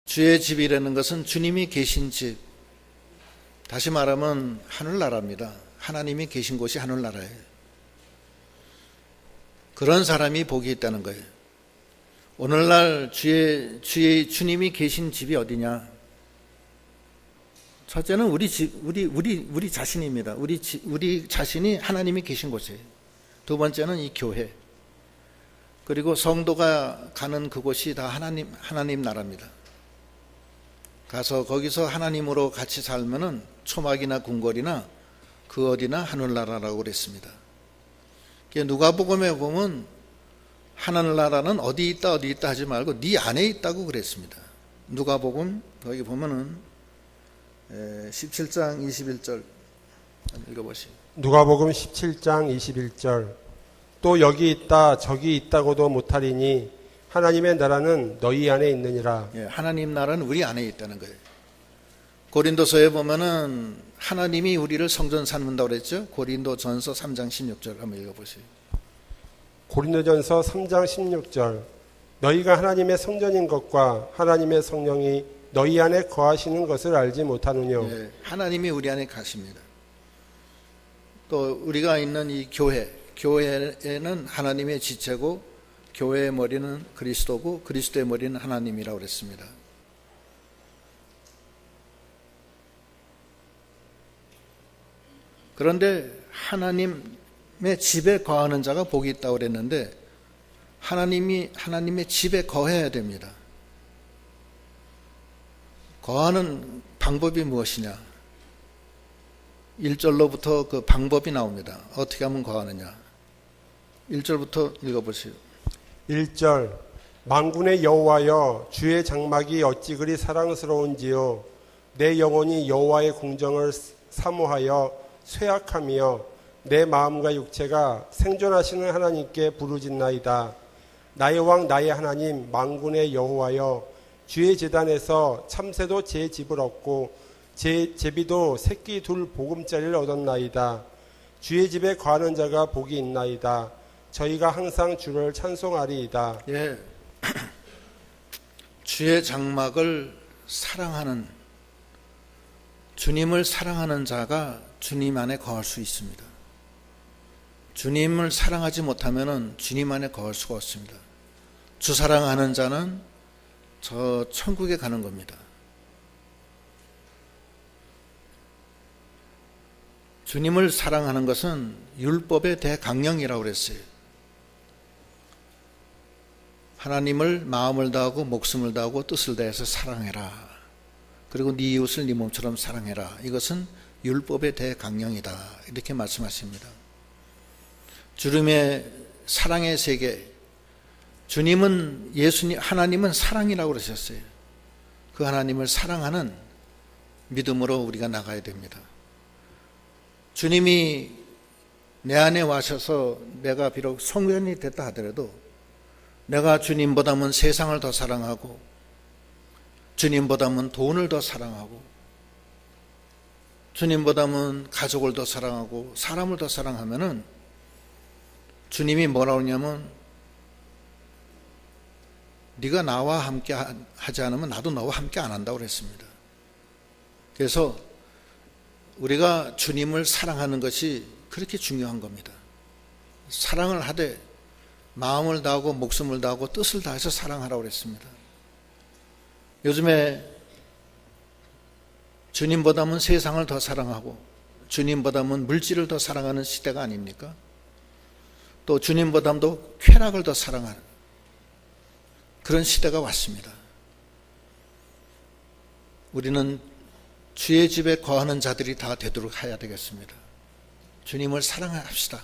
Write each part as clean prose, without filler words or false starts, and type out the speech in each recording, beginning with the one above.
주의 집이라는 것은 주님이 계신 집, 다시 말하면 하늘나라입니다. 하나님이 계신 곳이 하늘나라예요. 그런 사람이 복이 있다는 거예요. 오늘날 주님이 계신 집이 어디냐? 첫째는 우리 자신입니다. 우리 자신이 하나님이 계신 곳이에요. 두 번째는 이 교회. 그리고 성도가 가는 그곳이 다 하나님 나라입니다. 가서 거기서 하나님으로 같이 살면은 초막이나 궁궐이나 그 어디나 하늘나라라고 그랬습니다. 누가복음에 보면 하늘나라는 어디 있다 하지 말고 네 안에 있다고 그랬습니다. 누가복음 거기 보면은 17장 21절 읽어보시죠. 누가복음 17장 21절 또 여기 있다 저기 있다고도 못하리니 하나님의 나라는 너희 안에 있느니라. 하나님 나라는 우리 안에 있다는 거예요. 고린도서에 보면은 하나님이 우리를 성전 삼는다고 그랬죠. 고린도전서 3장 16절 한번 읽어보세요. 고린도전서 3장 16절 너희가 하나님의 성전인 것과 하나님의 성령이 너희 안에 거하시는 것을 알지 못하느뇨. 하나님이 우리 안에 가십니다. 또 우리가 있는 이 교회에는 하나님의 지체고 교회의 머리는 그리스도고 그리스도의 머리는 하나님이라고 그랬습니다. 그런데 하나님의 집에 거하는 자가 복이 있다고 그랬는데 하나님의 집에 거해야 됩니다. 거하는 방법이 무엇이냐? 1절로부터 그 방법이 나옵니다. 어떻게 하면 거하느냐? 1절부터 읽어보세요. 1절 만군의 여호와여 주의 장막이 어찌 그리 사랑스러운지요 내 영혼이 여호와의 궁정을 사모하여 쇠약하며 내 마음과 육체가 생존하시는 하나님께 부르짖나이다. 나의 왕 나의 하나님 만군의 여호와여 주의 제단에서 참새도 제 집을 얻고 제 제비도 새끼 둘 보금자리를 얻었나이다. 주의 집에 거하는 자가 복이 있나이다. 저희가 항상 주를 찬송하리이다. 주의 장막을 사랑하는 주님을 사랑하는 자가 주님 안에 거할 수 있습니다. 주님을 사랑하지 못하면 주님 안에 거할 수가 없습니다. 주 사랑하는 자는 저 천국에 가는 겁니다. 주님을 사랑하는 것은 율법의 대강령이라고 그랬어요. 하나님을 마음을 다하고 목숨을 다하고 뜻을 다해서 사랑해라. 그리고 네 이웃을 네 몸처럼 사랑해라. 이것은 율법의 대강령이다. 이렇게 말씀하십니다. 주님의 사랑의 세계, 하나님은 사랑이라고 그러셨어요. 그 하나님을 사랑하는 믿음으로 우리가 나가야 됩니다. 주님이 내 안에 와셔서 내가 비록 성전이 됐다 하더라도 내가 주님보다는 세상을 더 사랑하고 주님보다는 돈을 더 사랑하고 주님보다는 가족을 더 사랑하고 사람을 더 사랑하면은 주님이 뭐라고 하냐면 네가 나와 함께 하지 않으면 나도 너와 함께 안 한다고 그랬습니다. 그래서 우리가 주님을 사랑하는 것이 그렇게 중요한 겁니다. 사랑을 하되 마음을 다하고 목숨을 다하고 뜻을 다해서 사랑하라고 그랬습니다. 요즘에 주님보다는 세상을 더 사랑하고 주님보다는 물질을 더 사랑하는 시대가 아닙니까? 또 주님보다도 쾌락을 더 사랑하는 그런 시대가 왔습니다. 우리는 주의 집에 거하는 자들이 다 되도록 해야 되겠습니다. 주님을 사랑합시다.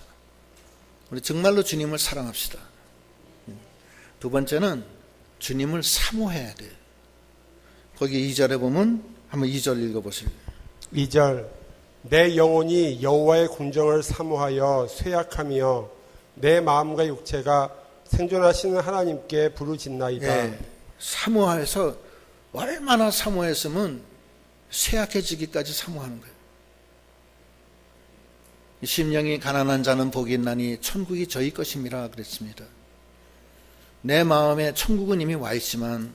우리 정말로 주님을 사랑합시다. 두 번째는 주님을 사모해야 돼요. 거기 2절에 보면 한번 2절 읽어보세요. 2절 내 영혼이 여호와의 궁정을 사모하여 쇠약하며 내 마음과 육체가 생존하시는 하나님께 부르짖나이다. 사모해서 얼마나 사모했으면 쇠약해지기까지 사모하는 거예요. 심령이 가난한 자는 복이 있나니 천국이 저희 것임이라 그랬습니다. 내 마음에 천국은 이미 와 있지만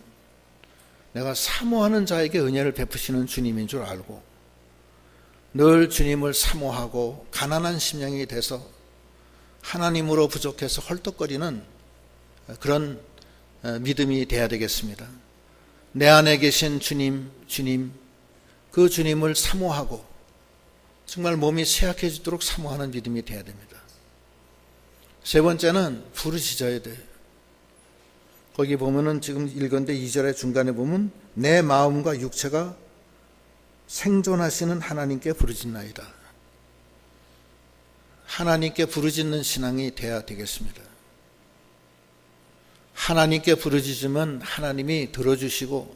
내가 사모하는 자에게 은혜를 베푸시는 주님인 줄 알고 늘 주님을 사모하고 가난한 심령이 돼서 하나님으로 부족해서 헐떡거리는 그런 믿음이 돼야 되겠습니다. 내 안에 계신 주님, 그 주님을 사모하고 정말 몸이 쇠약해지도록 사모하는 믿음이 돼야 됩니다. 세 번째는 부르짖어야 돼요. 거기 보면은 지금 읽었는데 2절의 중간에 보면 내 마음과 육체가 생존하시는 하나님께 부르짖나이다. 하나님께 부르짖는 신앙이 돼야 되겠습니다. 하나님께 부르짖으면 하나님이 들어주시고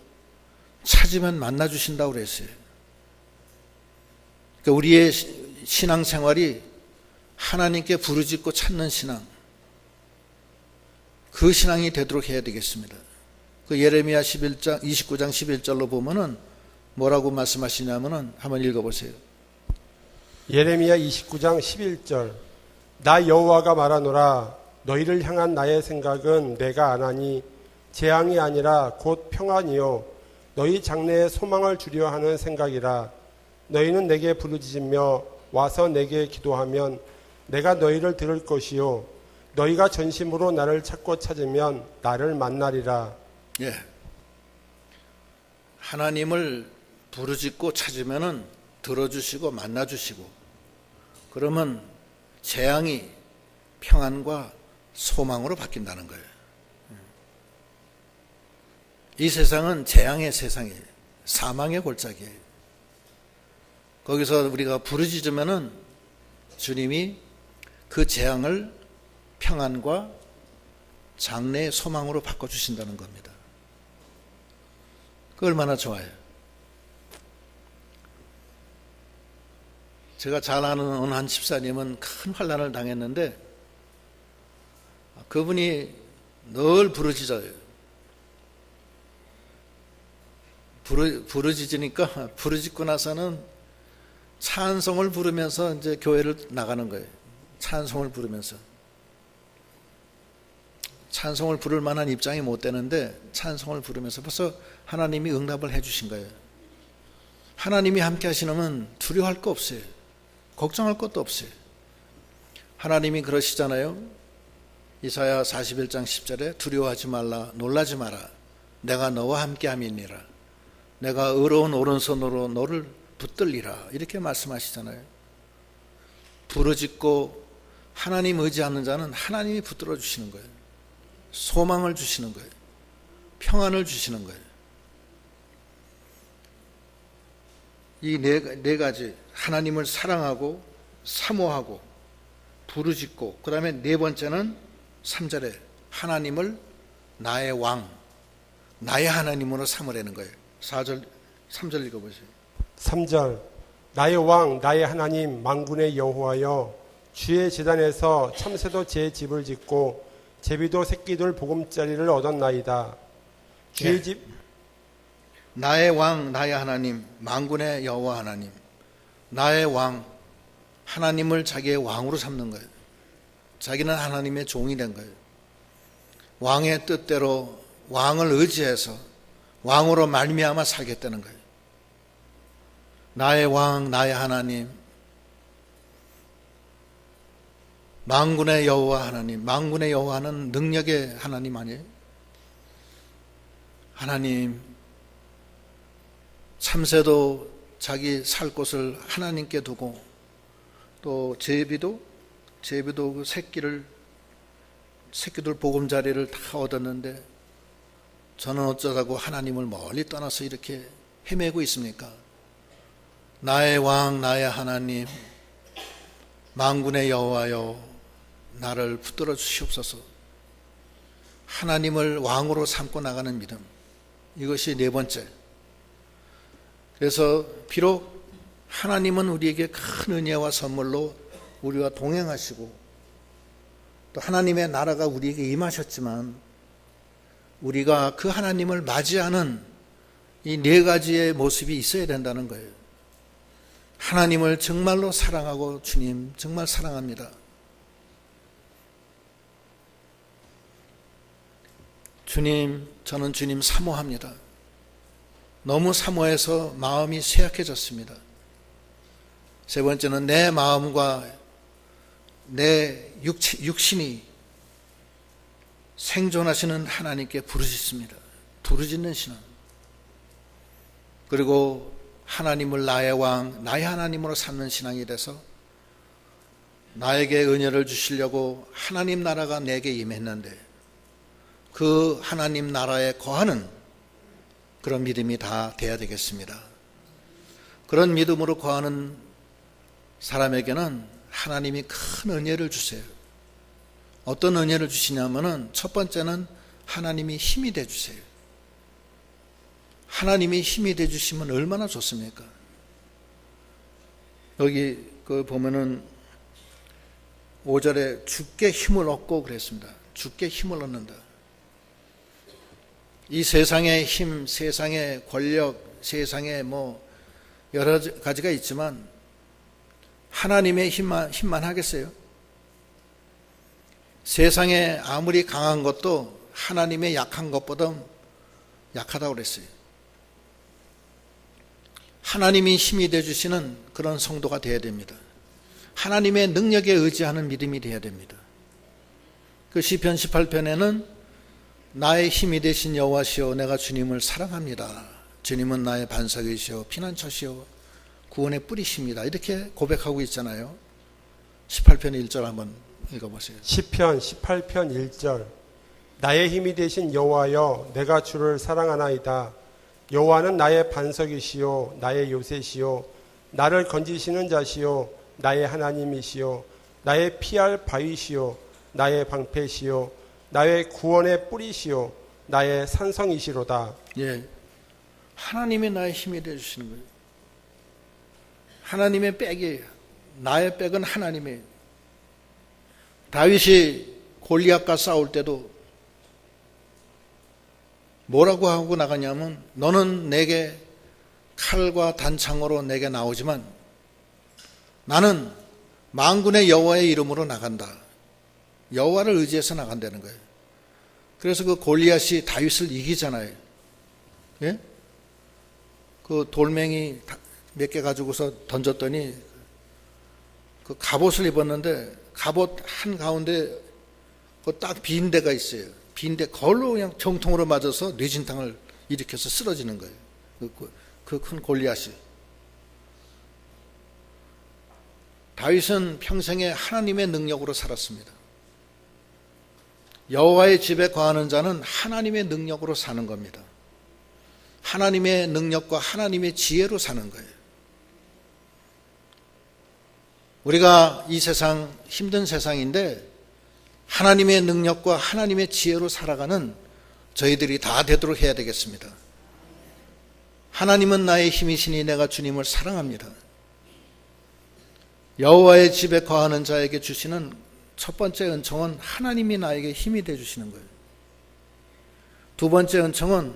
찾으면 만나주신다고 그랬어요. 그러니까 우리의 신앙생활이 하나님께 부르짖고 찾는 신앙, 그 신앙이 되도록 해야 되겠습니다. 그 예레미야 29장 11절로 보면은 뭐라고 말씀하시냐면은 한번 읽어보세요. 예레미야 29장 11절 나 여호와가 말하노라 너희를 향한 나의 생각은 내가 아나니 재앙이 아니라 곧 평안이요 너희 장래에 소망을 주려 하는 생각이라. 너희는 내게 부르짖으며 와서 내게 기도하면 내가 너희를 들을 것이요 너희가 전심으로 나를 찾고 찾으면 나를 만나리라. 예. 하나님을 부르짖고 찾으면은 들어주시고 만나주시고, 그러면 재앙이 평안과 소망으로 바뀐다는 거예요. 이 세상은 재앙의 세상이에요. 사망의 골짜기예요. 거기서 우리가 부르짖으면은 주님이 그 재앙을 평안과 장래의 소망으로 바꿔주신다는 겁니다. 그 얼마나 좋아요. 제가 잘 아는 어느 한 집사님은 큰 환난을 당했는데 그분이 늘 부르짖어요. 부르짖으니까 부르짖고 나서는 찬송을 부르면서 이제 교회를 나가는 거예요. 찬송을 부르면서. 찬송을 부를 만한 입장이 못 되는데 찬송을 부르면서 벌써 하나님이 응답을 해 주신 거예요. 하나님이 함께 하시면 두려워할 거 없어요. 걱정할 것도 없어요. 하나님이 그러시잖아요. 이사야 41장 10절에 두려워하지 말라, 놀라지 마라. 내가 너와 함께 함이니라. 내가 의로운 오른손으로 너를 붙들리라. 이렇게 말씀하시잖아요. 부르짖고 하나님 의지하는 자는 하나님이 붙들어 주시는 거예요. 소망을 주시는 거예요. 평안을 주시는 거예요. 이 네 가지, 하나님을 사랑하고 사모하고 부르짖고, 그 다음에 네 번째는 3절에 하나님을 나의 왕, 나의 하나님으로 삼으라는 거예요. 3절 읽어보세요. 3절 나의 왕 나의 하나님 만군의 여호와여 주의 제단에서 참새도 제 집을 짓고 제비도 새끼들 보금자리를 얻었나이다. 주의 집 나의 왕 나의 하나님 만군의 여호와 하나님, 나의 왕, 하나님을 자기의 왕으로 삼는 거예요. 자기는 하나님의 종이 된 거예요. 왕의 뜻대로 왕을 의지해서 왕으로 말미암아 살겠다는 거예요. 나의 왕 나의 하나님, 만군의 여호와 하나님. 만군의 여호와는 능력의 하나님 아니에요? 하나님, 참새도 자기 살 곳을 하나님께 두고, 또 제비도 그 새끼들 보금자리를 다 얻었는데 저는 어쩌다고 하나님을 멀리 떠나서 이렇게 헤매고 있습니까? 나의 왕 나의 하나님 만군의 여호와여 나를 붙들어 주시옵소서. 하나님을 왕으로 삼고 나가는 믿음, 이것이 네 번째. 그래서 비록 하나님은 우리에게 큰 은혜와 선물로 우리와 동행하시고 또 하나님의 나라가 우리에게 임하셨지만 우리가 그 하나님을 맞이하는 이 네 가지의 모습이 있어야 된다는 거예요. 하나님을 정말로 사랑하고, 주님 정말 사랑합니다. 주님, 저는 주님 사모합니다. 너무 사모해서 마음이 쇠약해졌습니다. 세 번째는 내 마음과 내 육신이 생존하시는 하나님께 부르짖습니다. 부르짖는 신앙. 그리고 하나님을 나의 왕, 나의 하나님으로 삼는 신앙이 돼서 나에게 은혜를 주시려고 하나님 나라가 내게 임했는데 그 하나님 나라에 거하는 그런 믿음이 다 돼야 되겠습니다. 그런 믿음으로 거하는 사람에게는 하나님이 큰 은혜를 주세요. 어떤 은혜를 주시냐면은 첫 번째는 하나님이 힘이 돼 주세요. 하나님이 힘이 돼 주시면 얼마나 좋습니까? 여기 보면은 5절에 주께 힘을 얻고 그랬습니다. 주께 힘을 얻는다. 이 세상의 힘, 세상의 권력, 세상의 여러 가지가 있지만 하나님의 힘만 하겠어요? 세상에 아무리 강한 것도 하나님의 약한 것보다 약하다고 그랬어요. 하나님이 힘이 되어주시는 그런 성도가 되어야 됩니다. 하나님의 능력에 의지하는 믿음이 되어야 됩니다. 그 시편 18편에는 나의 힘이 되신 여호와시여 내가 주님을 사랑합니다. 주님은 나의 반석이시여 피난처시여 구원의 뿌리십니다. 이렇게 고백하고 있잖아요. 18편 1절 한번 읽어보세요. 시편 18편 1절 나의 힘이 되신 여호와여 내가 주를 사랑하나이다. 여호와는 나의 반석이시요 나의 요새시요 나를 건지시는 자시요 나의 하나님이시요 나의 피할 바위시요 나의 방패시요 나의 구원의 뿌리시요 나의 산성이시로다. 예, 하나님이 나의 힘이 되어주시는 거예요. 하나님의 백이에요. 나의 백은 하나님이에요. 다윗이 골리앗과 싸울 때도 뭐라고 하고 나가냐면 너는 내게 칼과 단창으로 내게 나오지만 나는 만군의 여호와의 이름으로 나간다. 여호와를 의지해서 나간다는 거예요. 그래서 그 골리앗이 다윗을 이기잖아요. 예? 그 돌멩이 몇 개 가지고서 던졌더니 그 갑옷을 입었는데 갑옷 한 가운데 그 딱 빈 데가 있어요. 빈데 그걸로 그냥 정통으로 맞아서 뇌진탕을 일으켜서 쓰러지는 거예요. 그 큰 골리앗이. 다윗은 평생에 하나님의 능력으로 살았습니다. 여호와의 집에 거하는 자는 하나님의 능력으로 사는 겁니다. 하나님의 능력과 하나님의 지혜로 사는 거예요. 우리가 이 세상 힘든 세상인데 하나님의 능력과 하나님의 지혜로 살아가는 저희들이 다 되도록 해야 되겠습니다. 하나님은 나의 힘이시니 내가 주님을 사랑합니다. 여호와의 집에 거하는 자에게 주시는 첫 번째 은총은 하나님이 나에게 힘이 되어 주시는 거예요. 두 번째 은총은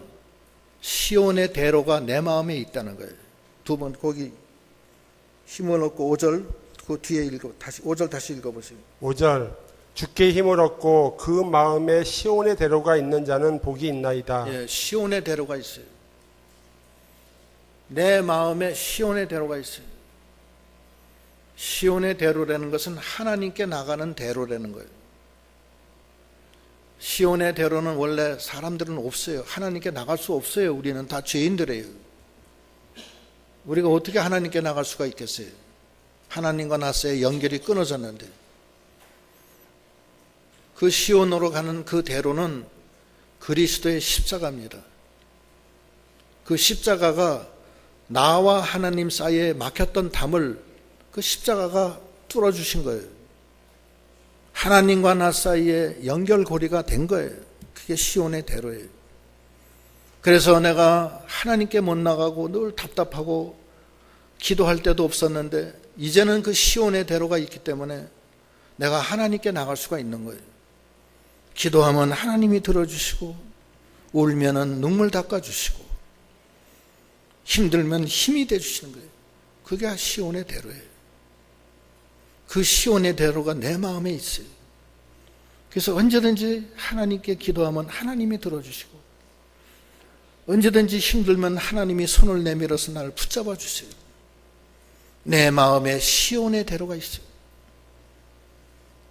시온의 대로가 내 마음에 있다는 거예요. 두 번 거기 힘을 얻고 5절 그 뒤에 다시 5절 다시 읽어보세요. 5절 주께 힘을 얻고 그 마음에 시온의 대로가 있는 자는 복이 있나이다. 예, 시온의 대로가 있어요. 내 마음에 시온의 대로가 있어요. 시온의 대로라는 것은 하나님께 나가는 대로라는 거예요. 시온의 대로는 원래 사람들은 없어요. 하나님께 나갈 수 없어요. 우리는 다 죄인들이에요. 우리가 어떻게 하나님께 나갈 수가 있겠어요? 하나님과 나서의 연결이 끊어졌는데 그 시온으로 가는 그 대로는 그리스도의 십자가입니다. 그 십자가가 나와 하나님 사이에 막혔던 담을 그 십자가가 뚫어주신 거예요. 하나님과 나 사이에 연결고리가 된 거예요. 그게 시온의 대로예요. 그래서 내가 하나님께 못 나가고 늘 답답하고 기도할 때도 없었는데 이제는 그 시온의 대로가 있기 때문에 내가 하나님께 나갈 수가 있는 거예요. 기도하면 하나님이 들어주시고 울면은 눈물 닦아주시고 힘들면 힘이 돼주시는 거예요. 그게 시온의 대로예요. 그 시온의 대로가 내 마음에 있어요. 그래서 언제든지 하나님께 기도하면 하나님이 들어주시고 언제든지 힘들면 하나님이 손을 내밀어서 나를 붙잡아 주세요. 내 마음에 시온의 대로가 있어요.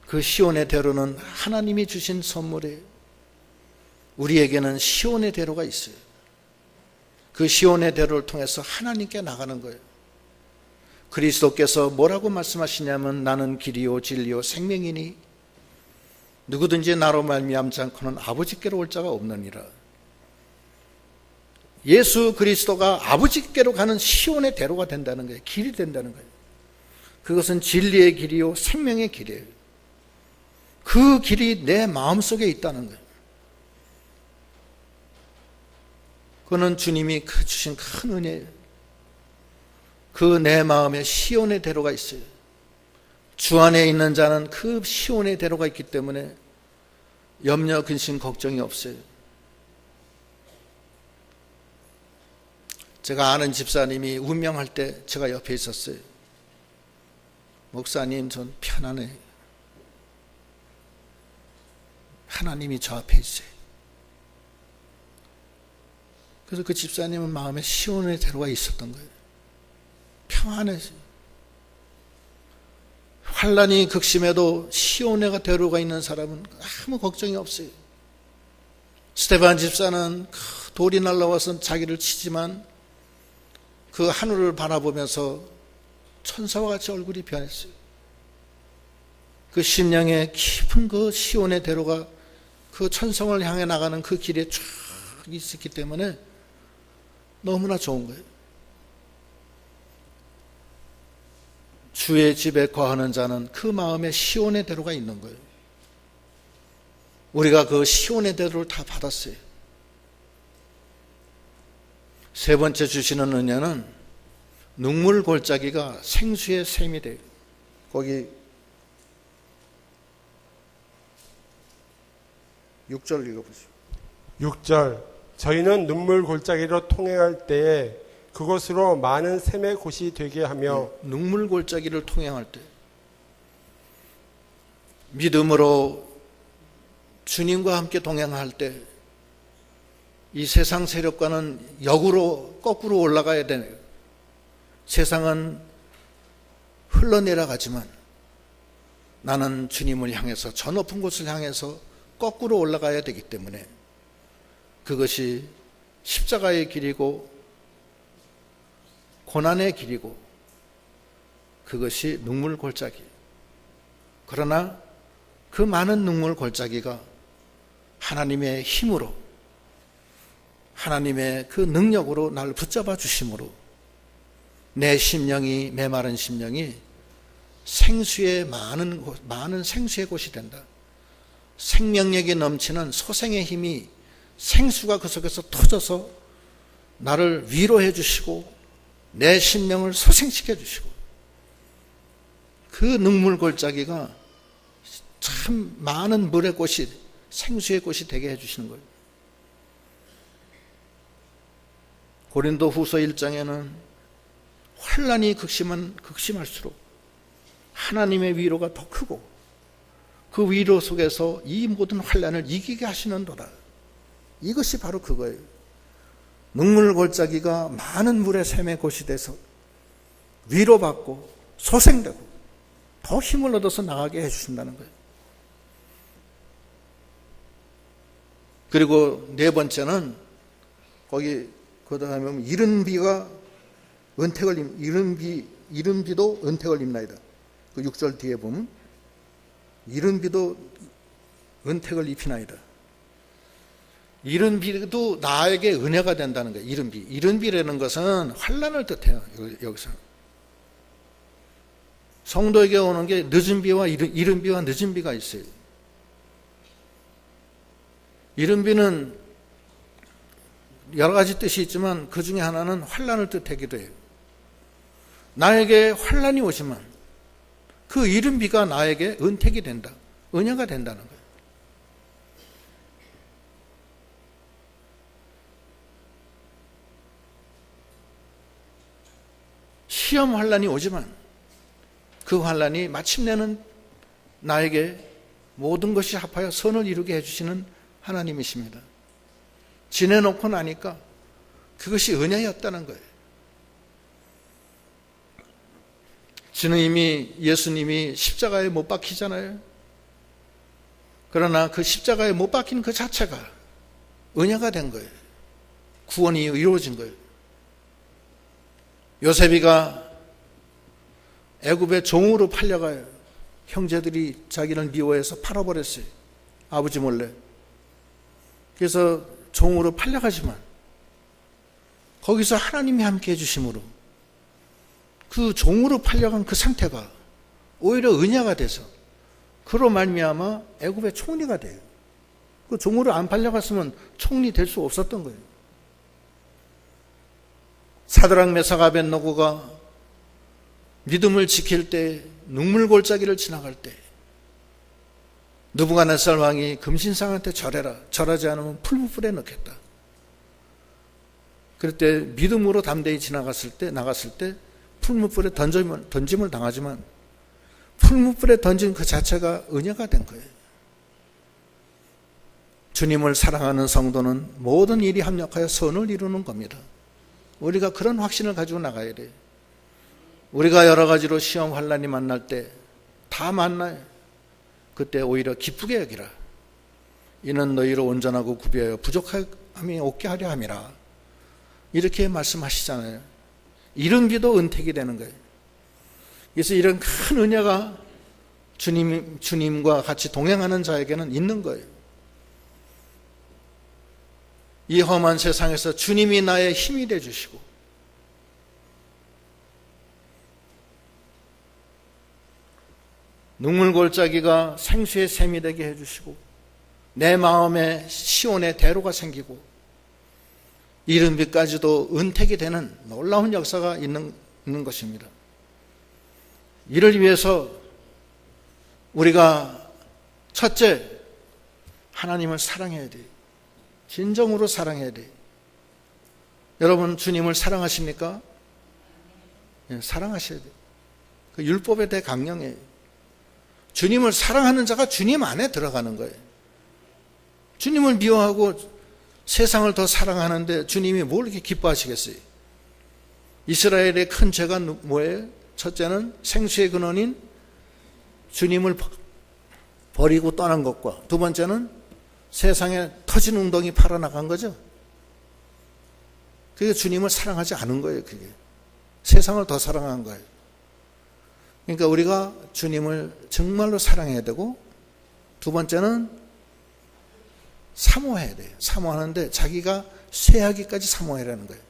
그 시온의 대로는 하나님이 주신 선물이에요. 우리에게는 시온의 대로가 있어요. 그 시온의 대로를 통해서 하나님께 나가는 거예요. 그리스도께서 뭐라고 말씀하시냐면 나는 길이요 진리요 생명이니 누구든지 나로 말미암지 않고는 아버지께로 올 자가 없느니라. 예수 그리스도가 아버지께로 가는 시온의 대로가 된다는 거예요. 길이 된다는 거예요. 그것은 진리의 길이요 생명의 길이에요. 그 길이 내 마음속에 있다는 거예요. 그는 주님이 주신 큰 은혜예요. 그 내 마음에 시온의 대로가 있어요. 주 안에 있는 자는 그 시온의 대로가 있기 때문에 염려, 근심, 걱정이 없어요. 제가 아는 집사님이 운명할 때 제가 옆에 있었어요. 목사님, 전 편안해요. 하나님이 저 앞에 있어요. 그래서 그 집사님은 마음에 시온의 대로가 있었던 거예요. 평안해져요. 환란이 극심해도 시온의 대로가 있는 사람은 아무 걱정이 없어요. 스테반 집사는 돌이 날라와서 자기를 치지만 그 하늘을 바라보면서 천사와 같이 얼굴이 변했어요. 그 심령에 깊은 그 시온의 대로가 그 천성을 향해 나가는 그 길에 쫙 있었기 때문에 너무나 좋은 거예요. 주의 집에 거하는 자는 그 마음에 시온의 대로가 있는 거예요. 우리가 그 시온의 대로를 다 받았어요. 세 번째 주시는 은혜는 눈물 골짜기가 생수의 샘이 돼요. 거기 6절 읽어보세요. 6절 저희는 눈물 골짜기로 통행할 때에 그것으로 많은 샘의 곳이 되게 하며 눈물 골짜기를 통행할 때 믿음으로 주님과 함께 동행할 때 이 세상 세력과는 역으로 거꾸로 올라가야 되네요. 세상은 흘러내려가지만 나는 주님을 향해서 저 높은 곳을 향해서 거꾸로 올라가야 되기 때문에 그것이 십자가의 길이고 고난의 길이고 그것이 눈물 골짜기. 그러나 그 많은 눈물 골짜기가 하나님의 힘으로 하나님의 그 능력으로 나를 붙잡아 주심으로 내 심령이 메마른 심령이 생수의 많은 생수의 곳이 된다. 생명력이 넘치는 소생의 힘이 생수가 그 속에서 터져서 나를 위로해 주시고 내 심령을 소생시켜 주시고 그 눈물 골짜기가 참 많은 물의 곳이 생수의 곳이 되게 해 주시는 거예요. 고린도 후서 1장에는 환란이 극심할수록 하나님의 위로가 더 크고 그 위로 속에서 이 모든 환란을 이기게 하시는도다. 이것이 바로 그거예요. 눈물 골짜기가 많은 물의 샘의 곳이 돼서 위로받고 소생되고 더 힘을 얻어서 나가게 해주신다는 거예요. 그리고 네 번째는 거기 그 다음에 이른 비가 은택을 이른 비도 은택을 입나이다. 그 6절 뒤에 보면 이른 비도 은택을 입히나이다. 이른 비도 나에게 은혜가 된다는 거예요. 이른 비. 이른 비라는 것은 환란을 뜻해요. 여기서 성도에게 오는 게 늦은 비와 이른 비와 늦은 비가 있어요. 이른 비는 여러 가지 뜻이 있지만 그 중에 하나는 환란을 뜻하기도 해요. 나에게 환란이 오지만 그 이른 비가 나에게 은택이 된다. 은혜가 된다는 거예요. 시험 환란이 오지만 그 환란이 마침내는 나에게 모든 것이 합하여 선을 이루게 해주시는 하나님이십니다. 지내놓고 나니까 그것이 은혜였다는 거예요. 예수님이 십자가에 못 박히잖아요. 그러나 그 십자가에 못 박힌 그 자체가 은혜가 된 거예요. 구원이 이루어진 거예요. 요셉이가 애굽의 종으로 팔려가요. 형제들이 자기를 미워해서 팔아버렸어요. 아버지 몰래. 그래서 종으로 팔려가지만 거기서 하나님이 함께 해주심으로 그 종으로 팔려간 그 상태가 오히려 은혜가 돼서 그로 말미암아 애굽의 총리가 돼요. 그 종으로 안 팔려갔으면 총리 될 수 없었던 거예요. 사드락 메삭 아벳노고가 믿음을 지킬 때 눈물 골짜기를 지나갈 때 느부갓네살 왕이 금신상한테 절해라. 절하지 않으면 풀무불에 넣겠다. 그럴 때 믿음으로 담대히 나갔을 때 풀무불에 던짐을 당하지만 풀무불에 던진 그 자체가 은혜가 된 거예요. 주님을 사랑하는 성도는 모든 일이 합력하여 선을 이루는 겁니다. 우리가 그런 확신을 가지고 나가야 돼요. 우리가 여러 가지로 시험 환난이 만날 때 다 만나요. 그때 오히려 기쁘게 여기라. 이는 너희로 온전하고 구비하여 부족함이 없게 하려 함이라. 이렇게 말씀하시잖아요. 이런 기도 은택이 되는 거예요. 그래서 이런 큰 은혜가 주님과 같이 동행하는 자에게는 있는 거예요. 이 험한 세상에서 주님이 나의 힘이 되어주시고 눈물 골짜기가 생수의 샘이 되게 해주시고 내 마음에 시온의 대로가 생기고 이른 빛까지도 은택이 되는 놀라운 역사가 있는 것입니다. 이를 위해서 우리가 첫째, 하나님을 사랑해야 돼요. 진정으로 사랑해야 돼요. 여러분 주님을 사랑하십니까? 네, 사랑하셔야 돼요. 그 율법에 대해 강령이에요. 주님을 사랑하는 자가 주님 안에 들어가는 거예요. 주님을 미워하고 세상을 더 사랑하는데 주님이 뭘 이렇게 기뻐하시겠어요? 이스라엘의 큰 죄가 뭐예요? 첫째는 생수의 근원인 주님을 버리고 떠난 것과 두 번째는 세상에 터진 웅덩이 팔아나간 거죠. 그게 주님을 사랑하지 않은 거예요. 그게 세상을 더 사랑한 거예요. 그러니까 우리가 주님을 정말로 사랑해야 되고 두 번째는 사모해야 돼요. 사모하는데 자기가 쇠하기까지 사모하라는 거예요.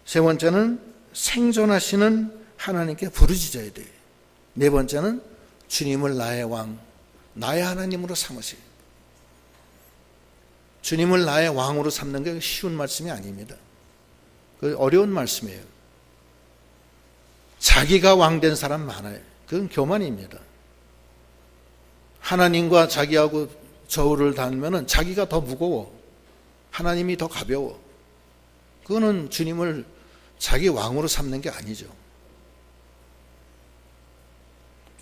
세 번째는 생존하시는 하나님께 부르짖어야 돼요. 네 번째는 주님을 나의 왕, 나의 하나님으로 삼으세요. 주님을 나의 왕으로 삼는 게 쉬운 말씀이 아닙니다. 그 어려운 말씀이에요. 자기가 왕된 사람 많아요. 그건 교만입니다. 하나님과 자기하고 저울을 달면은 자기가 더 무거워. 하나님이 더 가벼워. 그거는 주님을 자기 왕으로 삼는 게 아니죠.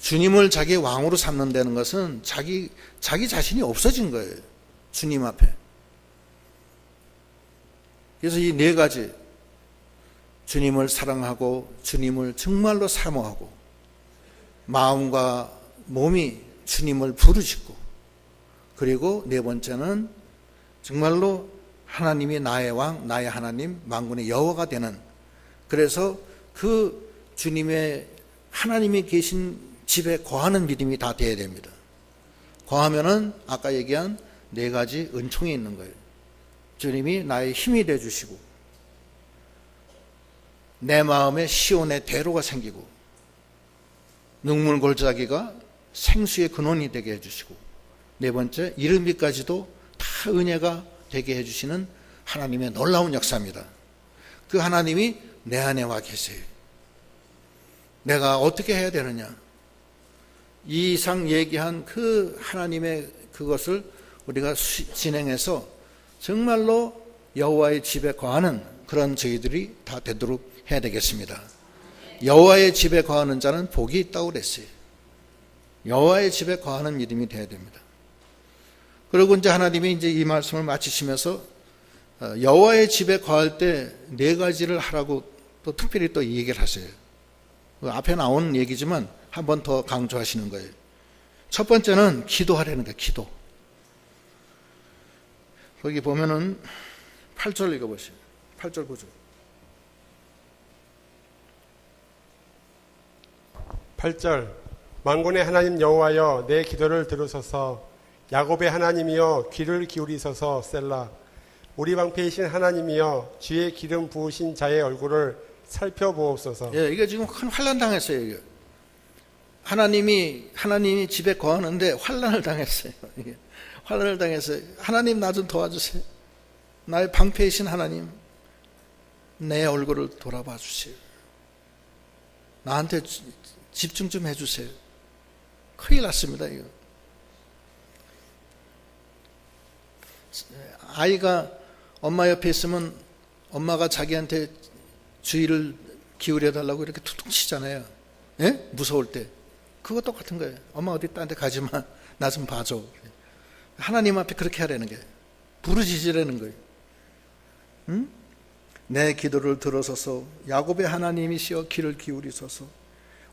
주님을 자기 왕으로 삼는다는 것은 자기 자신이 없어진 거예요. 주님 앞에. 그래서 이 네 가지, 주님을 사랑하고 주님을 정말로 사모하고 마음과 몸이 주님을 부르짖고 그리고 네 번째는 정말로 하나님이 나의 왕, 나의 하나님, 만군의 여호와가 되는, 그래서 그 주님의 하나님이 계신 집에 거하는 믿음이 다 돼야 됩니다. 거하면은 아까 얘기한 네 가지 은총이 있는 거예요. 주님이 나의 힘이 되어주시고 내 마음에 시온의 대로가 생기고 눈물 골짜기가 생수의 근원이 되게 해주시고 네 번째, 이른 빛까지도 다 은혜가 되게 해주시는 하나님의 놀라운 역사입니다. 그 하나님이 내 안에 와 계세요. 내가 어떻게 해야 되느냐? 이 이상 얘기한 그 하나님의 그것을 우리가 진행해서 정말로 여호와의 집에 거하는 그런 저희들이 다 되도록 해야 되겠습니다. 여호와의 집에 거하는 자는 복이 있다고 그랬어요. 여호와의 집에 거하는 믿음이 돼야 됩니다. 그리고 이제 하나님이 이제 이 말씀을 마치시면서 여호와의 집에 거할 때 네 가지를 하라고 또 특별히 또 얘기를 하세요. 앞에 나온 얘기지만 한 번 더 강조하시는 거예요. 첫 번째는 기도하라는 거예요. 기도. 거기 보면은 8절 읽어보세요. 8절 9절. 8절 만군의 하나님 여호와여 내 기도를 들으소서. 야곱의 하나님이여 귀를 기울이소서. 셀라. 우리 방패이신 하나님이여 주의 기름 부으신 자의 얼굴을 살펴보옵소서. 예, 이게 지금 큰 환난 당했어요. 이게. 하나님이 집에 거하는데 환난을 당했어요. 이게. 환난을 당했어요. 하나님 나 좀 도와주세요. 나의 방패이신 하나님, 내 얼굴을 돌아봐 주세요. 나한테 집중 좀 해주세요. 큰일 났습니다. 이거. 아이가 엄마 옆에 있으면 엄마가 자기한테 주의를 기울여 달라고 이렇게 툭툭 치잖아요. 예? 무서울 때. 그거 똑같은 거예요. 엄마 어디 딴 데 가지 마. 나 좀 봐줘. 하나님 앞에 그렇게 하라는 게 부르짖으라는 거예요. 응? 내 기도를 들어서서 야곱의 하나님이시여 귀를 기울이소서.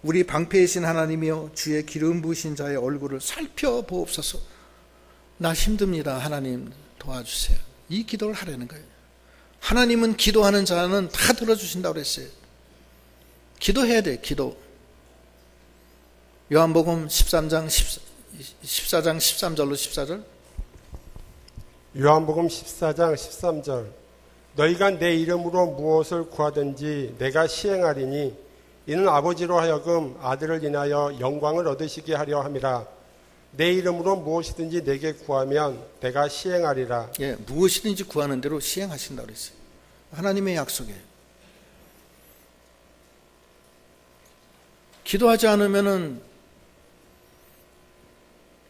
우리 방패이신 하나님이여 주의 기름 부으신 자의 얼굴을 살펴보옵소서. 나 힘듭니다. 하나님 도와주세요. 이 기도를 하라는 거예요. 하나님은 기도하는 자는 다 들어주신다고 그랬어요. 기도해야 돼. 기도. 요한복음 14장 13절로 14절. 요한복음 14장 13절 너희가 내 이름으로 무엇을 구하든지 내가 시행하리니 이는 아버지로 하여금 아들을 인하여 영광을 얻으시게 하려 함이라. 내 이름으로 무엇이든지 내게 구하면 내가 시행하리라. 예, 무엇이든지 구하는 대로 시행하신다고 그랬어요. 하나님의 약속이에요. 기도하지 않으면은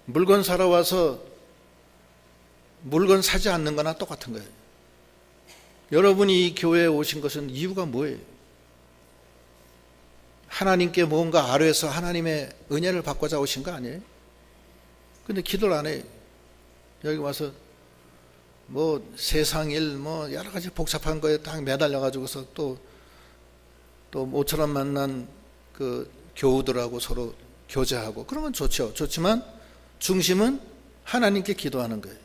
물건 사러 와서 물건 사지 않는 거나 똑같은 거예요. 여러분이 이 교회에 오신 것은 이유가 뭐예요? 하나님께 뭔가 아뢰서 하나님의 은혜를 받고자 오신 거 아니에요? 근데 기도를 안 해요. 여기 와서 뭐 세상 일 뭐 여러 가지 복잡한 거에 딱 매달려 가지고서 또 모처럼 만난 그 교우들하고 서로 교제하고 그런 건 좋죠. 좋지만 중심은 하나님께 기도하는 거예요.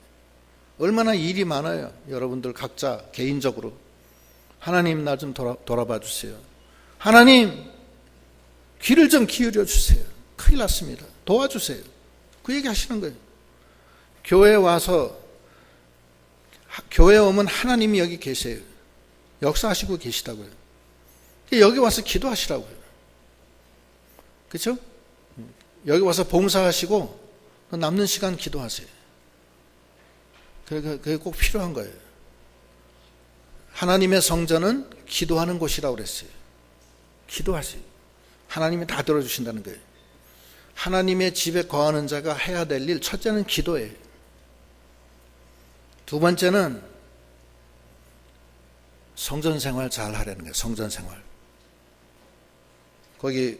얼마나 일이 많아요. 여러분들 각자 개인적으로 하나님 나 좀 돌아봐 주세요. 하나님 귀를 좀 기울여 주세요. 큰일 났습니다. 도와주세요. 그 얘기 하시는 거예요. 교회에 와서 교회에 오면 하나님이 여기 계세요. 역사하시고 계시다고요. 여기 와서 기도하시라고요. 그렇죠? 여기 와서 봉사하시고 남는 시간 기도하세요. 그게 꼭 필요한 거예요. 하나님의 성전은 기도하는 곳이라고 그랬어요. 기도하세요. 하나님이 다 들어주신다는 거예요. 하나님의 집에 거하는 자가 해야 될 일, 첫째는 기도예요. 두 번째는 성전 생활 잘 하라는 거예요. 성전 생활. 거기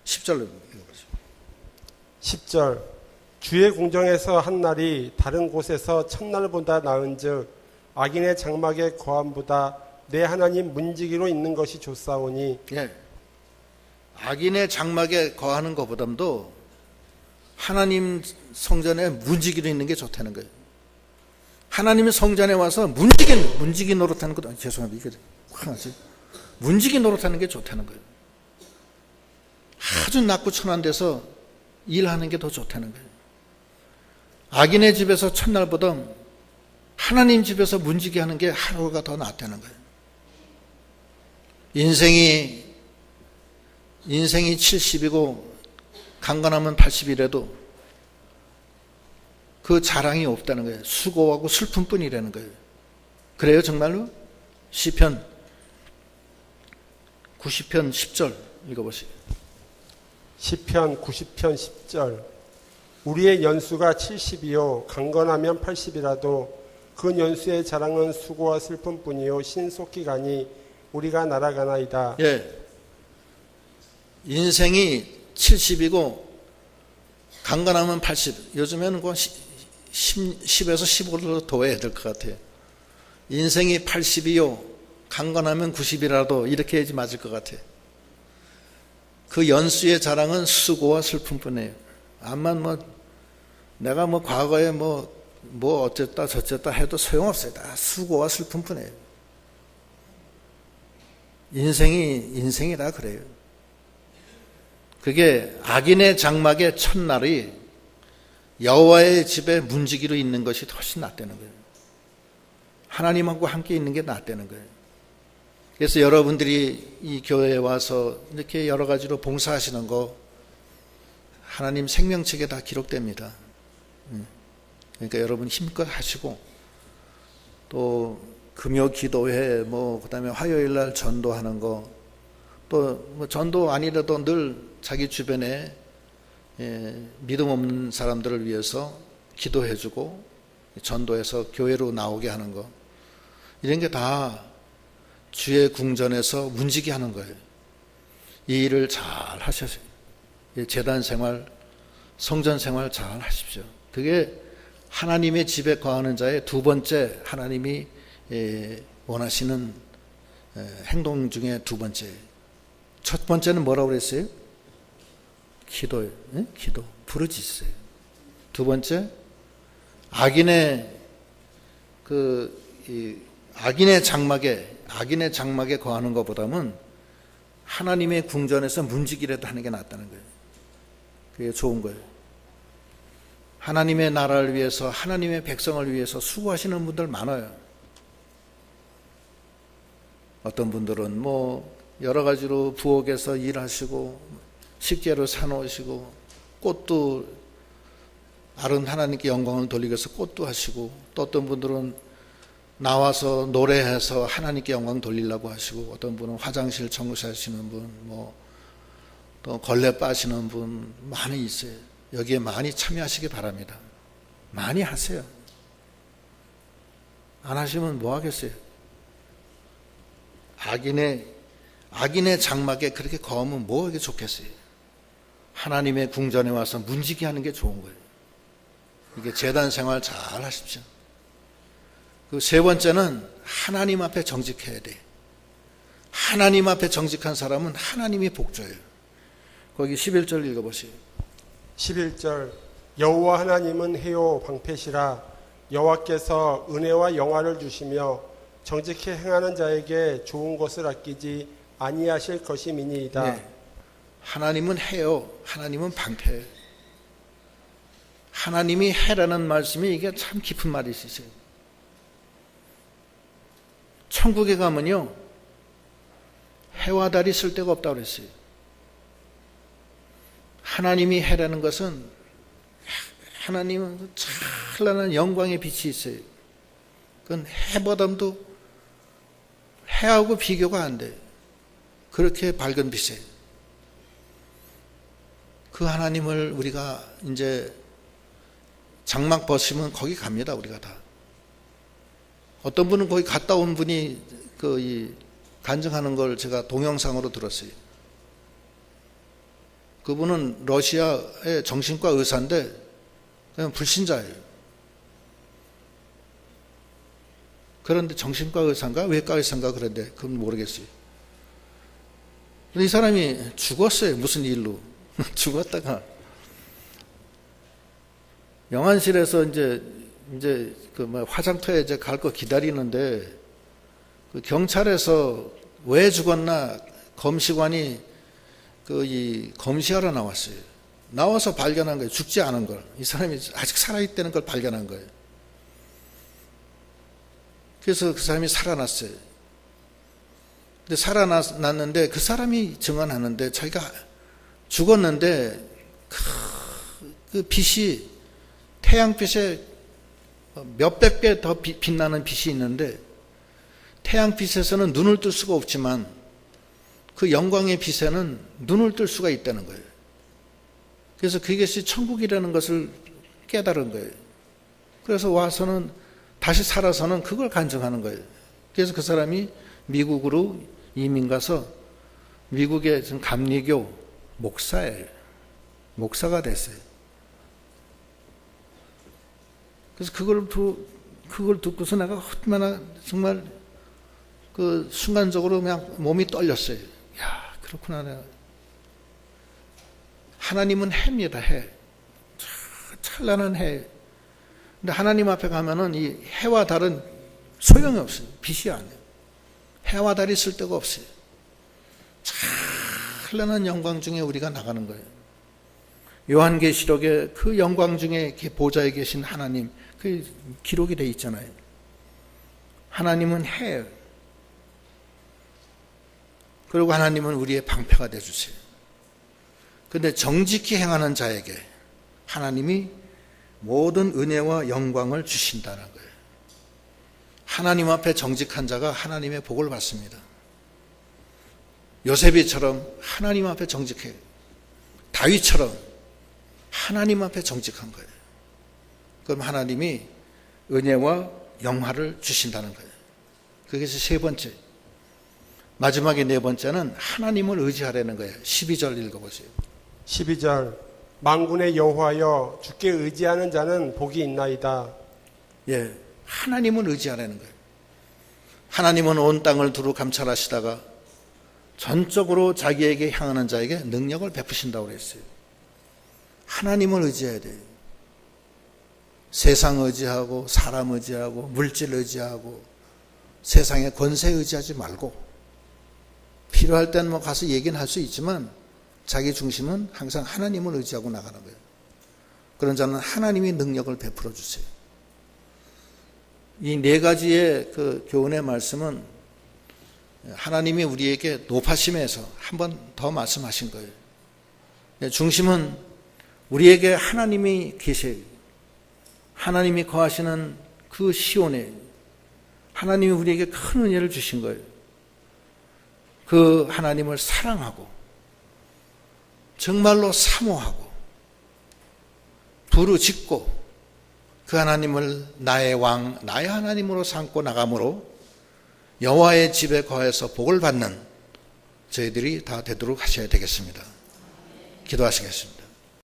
10절로 읽어보세요. 10절 주의 궁정에서 한 날이 다른 곳에서 첫날보다 나은즉 악인의 장막에 거함보다 내 하나님 문지기로 있는 것이 좋사오니. 예. 악인의 장막에 거하는 것보다도 하나님 성전에 문지기로 있는 게 좋다는 거예요. 하나님의 성전에 와서 문지기 노릇하는 것도 죄송합니다. 이게 화나지. 문지기 노릇하는 게 좋다는 거예요. 아주 낮고 천한 데서 일하는 게 더 좋다는 거예요. 악인의 집에서 첫날보다 하나님 집에서 문지기 하는 게 하루가 더 낫다는 거예요. 인생이 70이고 강건하면 80이라도 그 자랑이 없다는 거예요. 수고하고 슬픔뿐이라는 거예요. 그래요 정말로? 시편 90편 10절 읽어보세요. 시편 90편 10절 우리의 연수가 70이요 강건하면 80이라도 그 연수의 자랑은 수고와 슬픔뿐이요 신속히 가니 우리가 날아가나이다. 예. 인생이 70이고 강건하면 80. 요즘에는 10에서 15로 더 해야 될 것 같아요. 인생이 80이요. 강건하면 90이라도 이렇게 해야지 맞을 것 같아요. 그 연수의 자랑은 수고와 슬픔뿐이에요. 암만 내가 과거에 어쨌다 저쨌다 해도 소용없어요. 다 수고와 슬픔뿐이에요. 인생이 다 그래요. 그게 악인의 장막의 첫날이 여호와의 집에 문지기로 있는 것이 훨씬 낫다는 거예요. 하나님하고 함께 있는 게 낫다는 거예요. 그래서 여러분들이 이 교회에 와서 이렇게 여러 가지로 봉사하시는 거 하나님 생명책에 다 기록됩니다. 그러니까 여러분 힘껏 하시고, 또 금요 기도회 그다음에 화요일 날 전도하는 거, 또 전도 아니라도 늘 자기 주변에 믿음 없는 사람들을 위해서 기도해주고 전도해서 교회로 나오게 하는 거, 이런 게 다 주의 궁전에서 문지기 하는 거예요. 이 일을 잘 하셔서 제단 생활, 성전 생활 잘 하십시오. 그게 하나님의 집에 거하는 자의 두 번째 하나님이 원하시는 행동 중에 두 번째. 첫 번째는 뭐라고 그랬어요? 기도예요. 기도, 부르짖으세요. 두 번째, 악인의 장막에 거하는 것보다는 하나님의 궁전에서 문지기라도 하는 게 낫다는 거예요. 그게 좋은 거예요. 하나님의 나라를 위해서, 하나님의 백성을 위해서 수고하시는 분들 많아요. 어떤 분들은 여러 가지로 부엌에서 일하시고 식재료 사놓으시고, 꽃도 아른 하나님께 영광을 돌리기 위해서 꽃도 하시고, 또 어떤 분들은 나와서 노래해서 하나님께 영광 돌리려고 하시고, 어떤 분은 화장실 청소하시는 분, 또 걸레 빠시는 분 많이 있어요. 여기에 많이 참여하시기 바랍니다. 많이 하세요. 안 하시면 뭐 하겠어요? 악인의 장막에 그렇게 거하면 뭐 하게 좋겠어요? 하나님의 궁전에 와서 문지기 하는 게 좋은 거예요. 이게 제단 생활 잘 하십시오. 그 세 번째는 하나님 앞에 정직해야 돼. 하나님 앞에 정직한 사람은 하나님이 복줘요. 거기 11절 읽어보세요. 11절 여호와 하나님은 해요 방패시라. 여호와께서 은혜와 영화를 주시며 정직히 행하는 자에게 좋은 것을 아끼지 아니하실 것임이니이다. 네. 하나님은 해요. 하나님은 방패예요. 하나님이 해라는 말씀이 이게 참 깊은 말이 있으세요. 천국에 가면요, 해와 달이 쓸데가 없다고 그랬어요. 하나님이 해라는 것은, 하나님은 찬란한 영광의 빛이 있어요. 그건 해보다도 해하고 비교가 안 돼요. 그렇게 밝은 빛이에요. 그 하나님을 우리가 이제 장막 벗으면 거기 갑니다. 우리가 다. 어떤 분은 거기 갔다 온 분이 간증하는 걸 제가 동영상으로 들었어요. 그분은 러시아의 정신과 의사인데 그냥 불신자예요. 그런데 정신과 의사인가 외과 의사인가 그런데 그건 모르겠어요. 근데 이 사람이 죽었어요. 무슨 일로. 죽었다가 영안실에서 이제 화장터에 이제 갈 거 기다리는데 그 경찰에서 왜 죽었나 검시관이 이 검시하러 나왔어요. 나와서 발견한 거예요. 죽지 않은 걸. 이 사람이 아직 살아있다는 걸 발견한 거예요. 그래서 그 사람이 살아났어요. 근데 살아났는데 그 사람이 증언하는데 자기가 죽었는데 그 빛이 태양빛에 몇백 배 더 빛나는 빛이 있는데 태양빛에서는 눈을 뜰 수가 없지만 그 영광의 빛에는 눈을 뜰 수가 있다는 거예요. 그래서 그것이 천국이라는 것을 깨달은 거예요. 그래서 와서는 다시 살아서는 그걸 간증하는 거예요. 그래서 그 사람이 미국으로 이민 가서 미국의 감리교 목사예요. 목사가 됐어요. 그래서 그걸 그걸 듣고서 내가 얼마나 정말 그 순간적으로 그냥 몸이 떨렸어요. 야, 그렇구나. 내가. 하나님은 해입니다, 해. 찬란한 해. 근데 하나님 앞에 가면은 이 해와 달은 소용이 없어요. 빛이 아니에요. 해와 달이 쓸데가 없어요. 찬란한 영광 중에 우리가 나가는 거예요. 요한계시록에 그 영광 중에 보좌에 계신 하나님, 그 기록이 되어 있잖아요. 하나님은 해예요. 그리고 하나님은 우리의 방패가 되어주세요. 그런데 정직히 행하는 자에게 하나님이 모든 은혜와 영광을 주신다는 거예요. 하나님 앞에 정직한 자가 하나님의 복을 받습니다. 요셉이처럼 하나님 앞에 정직해요. 다윗처럼 하나님 앞에 정직한 거예요. 그럼 하나님이 은혜와 영화를 주신다는 거예요. 그것이 세 번째. 마지막에 네 번째는 하나님을 의지하라는 거예요. 12절 읽어보세요. 12절 만군의 여호와여 주께 의지하는 자는 복이 있나이다. 예, 하나님을 의지하라는 거예요. 하나님은 온 땅을 두루 감찰하시다가 전적으로 자기에게 향하는 자에게 능력을 베푸신다고 그랬어요. 하나님을 의지해야 돼요. 세상 의지하고 사람 의지하고 물질 의지하고 세상의 권세 의지하지 말고 필요할 때는 뭐 가서 얘기는 할 수 있지만 자기 중심은 항상 하나님을 의지하고 나가는 거예요. 그런 자는 하나님이 능력을 베풀어 주세요. 이 네 가지의 그 교훈의 말씀은 하나님이 우리에게 높아심에서 한 번 더 말씀하신 거예요. 중심은 우리에게 하나님이 계세요. 하나님이 거하시는 그 시온에 하나님이 우리에게 큰 은혜를 주신 거예요. 그 하나님을 사랑하고 정말로 사모하고 부르짖고 그 하나님을 나의 왕, 나의 하나님으로 삼고 나감으로 여호와의 집에 거해서 복을 받는 저희들이 다 되도록 하셔야 되겠습니다. 기도하시겠습니다.